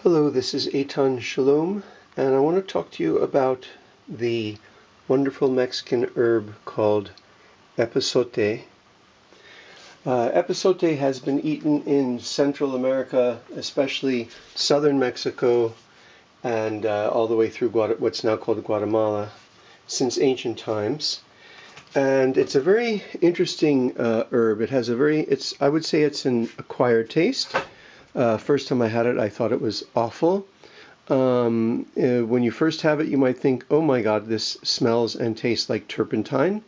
Hello, this is Eitan Shalom, and I want to talk to you about the wonderful Mexican herb called epazote. Epazote has been eaten in Central America, especially Southern Mexico, and all the way through what's now called Guatemala, since ancient times. And it's a very interesting herb. It has I would say it's an acquired taste. First time I had it, I thought it was awful. When you first have it, you might think, oh my God, this smells and tastes like turpentine.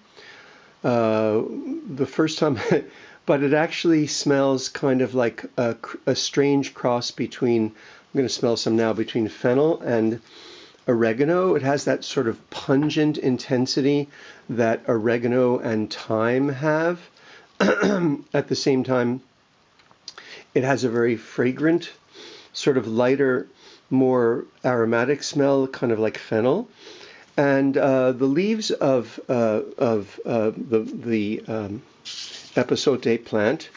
The first time, but it actually smells kind of like a strange cross between, I'm going to smell some now, between fennel and oregano. It has that sort of pungent intensity that oregano and thyme have. At the same time, it has a very fragrant, sort of lighter, more aromatic smell, kind of like fennel. And the leaves of the epazote plant,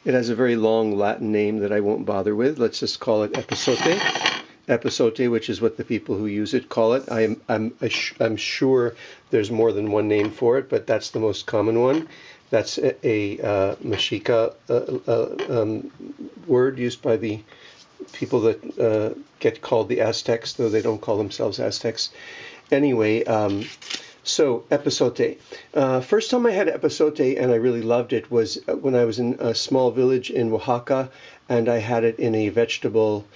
it has a very long Latin name that I won't bother with. Let's just call it epazote. Epazote, which is what the people who use it call it. I'm sure there's more than one name for it, but that's the most common one. That's a Mexica word used by the people that get called the Aztecs, though they don't call themselves Aztecs. Anyway, so epazote. First time I had epazote and I really loved it was when I was in a small village in Oaxaca, and I had it in a vegetable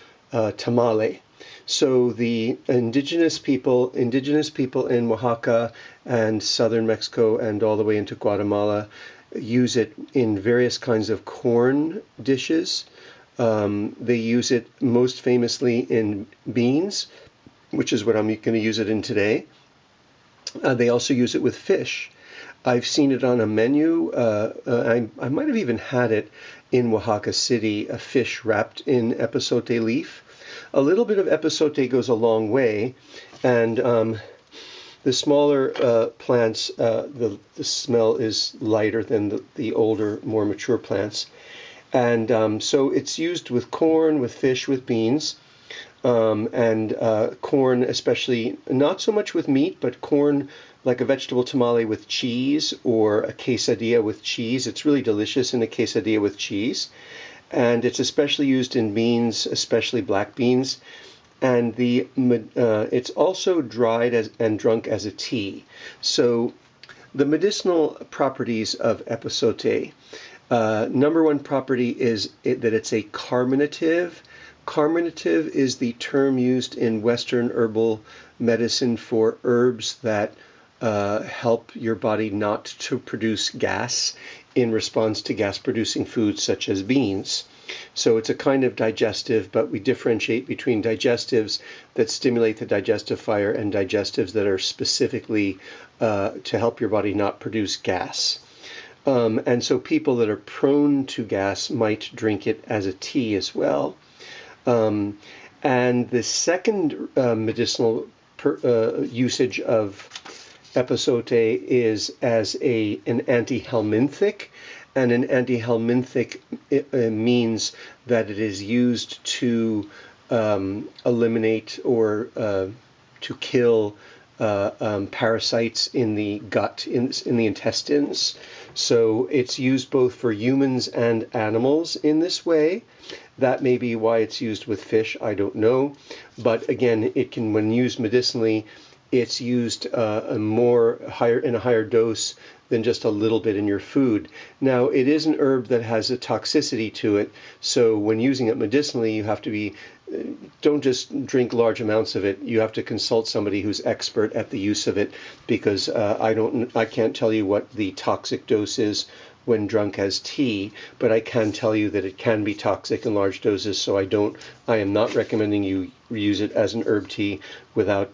tamale. So the indigenous people in Oaxaca and southern Mexico and all the way into Guatemala use it in various kinds of corn dishes. They use it most famously in beans, which is what I'm going to use it in today. They also use it with fish. I've seen it on a menu. I might have even had it in Oaxaca City, a fish wrapped in epazote leaf. A little bit of epazote goes a long way, and the smaller plants, the smell is lighter than the older, more mature plants. And so it's used with corn, with fish, with beans, and corn especially, not so much with meat, but corn like a vegetable tamale with cheese or a quesadilla with cheese. It's really delicious in a quesadilla with cheese. And it's especially used in beans, especially black beans. And it's also dried and drunk as a tea. So the medicinal properties of epazote. Number one property is that it's a carminative. Carminative is the term used in Western herbal medicine for herbs that help your body not to produce gas in response to gas-producing foods such as beans. So it's a kind of digestive, but we differentiate between digestives that stimulate the digestive fire and digestives that are specifically to help your body not produce gas. And so people that are prone to gas might drink it as a tea as well. And the second medicinal usage of epazote is as an anti-helminthic. And an anti-helminthic means that it is used to eliminate or to kill parasites in the gut, in the intestines. So it's used both for humans and animals in this way. That may be why it's used with fish, I don't know. But again, it can, when used medicinally, it's used in a higher dose than just a little bit in your food. Now, it is an herb that has a toxicity to it, so when using it medicinally, you have to don't just drink large amounts of it. You have to consult somebody who's expert at the use of it, because I can't tell you what the toxic dose is when drunk as tea, but I can tell you that it can be toxic in large doses, so I am not recommending you use it as an herb tea without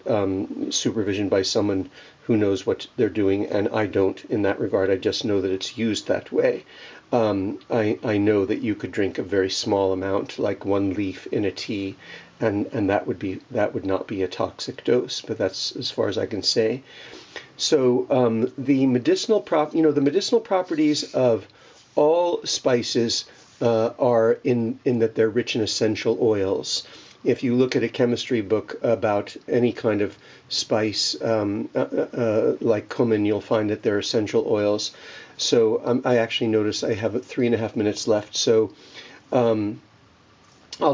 supervision by someone who knows what they're doing, and I don't in that regard. I just know that it's used that way. I know that you could drink a very small amount, like one leaf in a tea, and that would not be a toxic dose, but that's as far as I can say. So the medicinal properties of all spices are in that they're rich in essential oils. if you look at a chemistry book about any kind of spice, like cumin, you'll find that they're essential oils. So I actually notice I have 3.5 minutes left. So I'll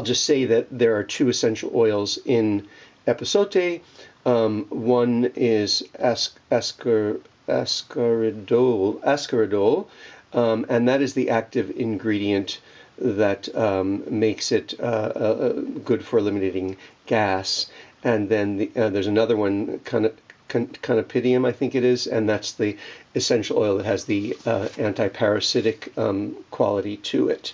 just say that there are 2 essential oils in epazote. One is ascaridole, and that is the active ingredient that makes it good for eliminating gas. And then there's another one, Carminative, I think it is, and that's the essential oil that has the anti-parasitic quality to it.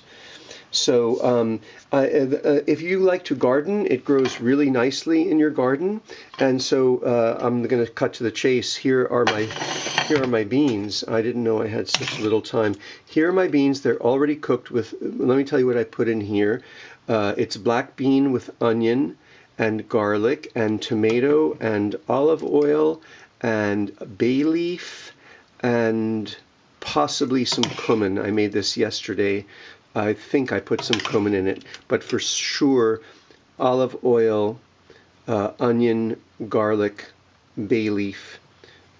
So if you like to garden, it grows really nicely in your garden. And so I'm going to cut to the chase. Here are my beans. I didn't know I had such little time. Here are my beans. They're already cooked with, let me tell you what I put in here. It's black bean with onion and garlic and tomato and olive oil and bay leaf and possibly some cumin. I made this yesterday. I think I put some cumin in it, but for sure, olive oil, onion, garlic, bay leaf,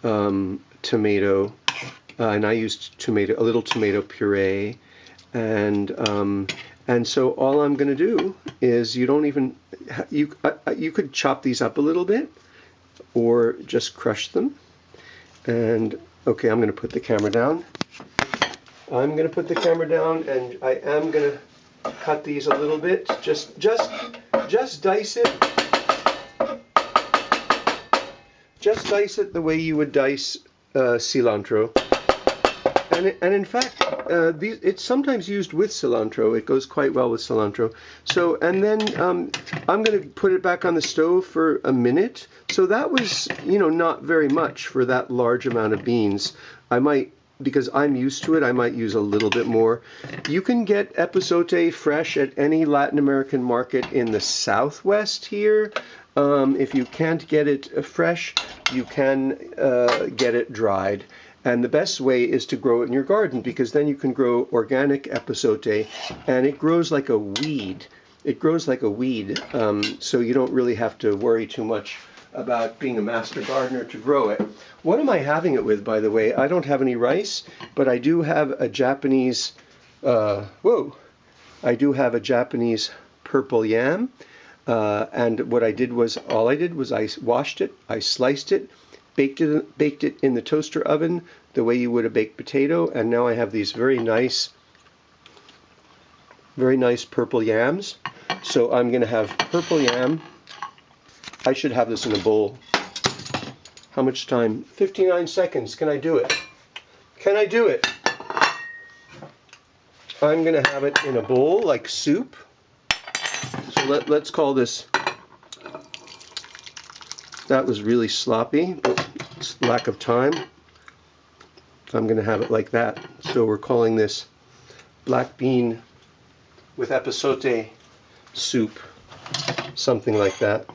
tomato, and I used a little tomato puree, and so all I'm going to do is you could chop these up a little bit, or just crush them. And okay, I'm going to put the camera down. I'm going to put the camera down, and I am going to cut these a little bit. Just dice it. Just dice it the way you would dice cilantro. And in fact, it's sometimes used with cilantro. It goes quite well with cilantro. So, and then I'm going to put it back on the stove for a minute. So that was, not very much for that large amount of beans. I might, because I'm used to it, I might use a little bit more. You can get epazote fresh at any Latin American market in the Southwest here. If you can't get it fresh, you can get it dried. And the best way is to grow it in your garden, because then you can grow organic epazote, and it grows like a weed. It grows like a weed, so you don't really have to worry too much about being a master gardener to grow it. What am I having it with, by the way? I don't have any rice, but I do have a Japanese, I do have a Japanese purple yam. And what I did was, I washed it, I sliced it, baked it in the toaster oven the way you would a baked potato, and now I have these very nice purple yams. So I'm going to have purple yam. I should have this in a bowl. How much time? 59 seconds. Can I do it? Can I do it? I'm going to have it in a bowl like soup. So let's call this, that was really sloppy, but it's lack of time. So I'm going to have it like that. So we're calling this black bean with epazote soup, something like that.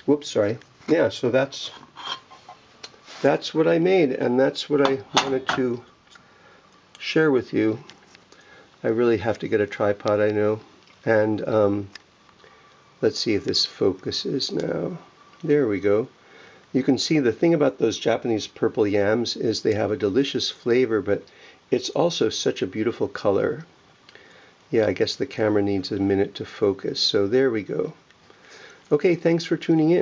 Whoops, sorry. Yeah, so that's what I made, and that's what I wanted to share with you. I really have to get a tripod, I know. And let's see if this focuses now. There we go. You can see the thing about those Japanese purple yams is they have a delicious flavor, but it's also such a beautiful color. Yeah, I guess the camera needs a minute to focus. So there we go. Okay, thanks for tuning in.